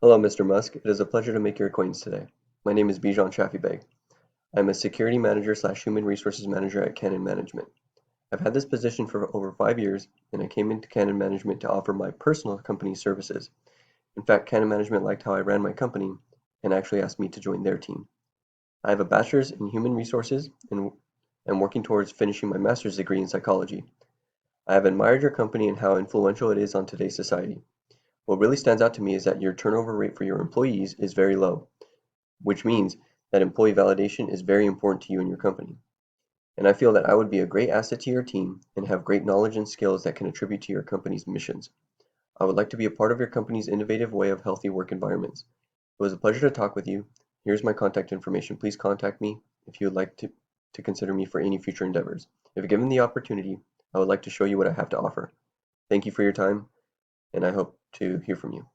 Hello, Mr. Musk. It is a pleasure to make your acquaintance today. My name is Bijan Shafibeg. I am a security manager slash human resources manager at Canon Management. I've had this position for over 5 years, and I came into Canon Management to offer my personal company services. In fact, Canon Management liked how I ran my company and actually asked me to join their team. I have a bachelor's in human resources and am working towards finishing my master's degree in psychology. I have admired your company and how influential it is on today's society. What really stands out to me is that your turnover rate for your employees is very low, which means that employee validation is very important to you and your company. And I feel that I would be a great asset to your team and have great knowledge and skills that can attribute to your company's missions. I would like to be a part of your company's innovative way of healthy work environments. It was a pleasure to talk with you. Here's my contact information. Please contact me if you would like to consider me for any future endeavors. If given the opportunity, I would like to show you what I have to offer. Thank you for your time, and I hope to hear from you.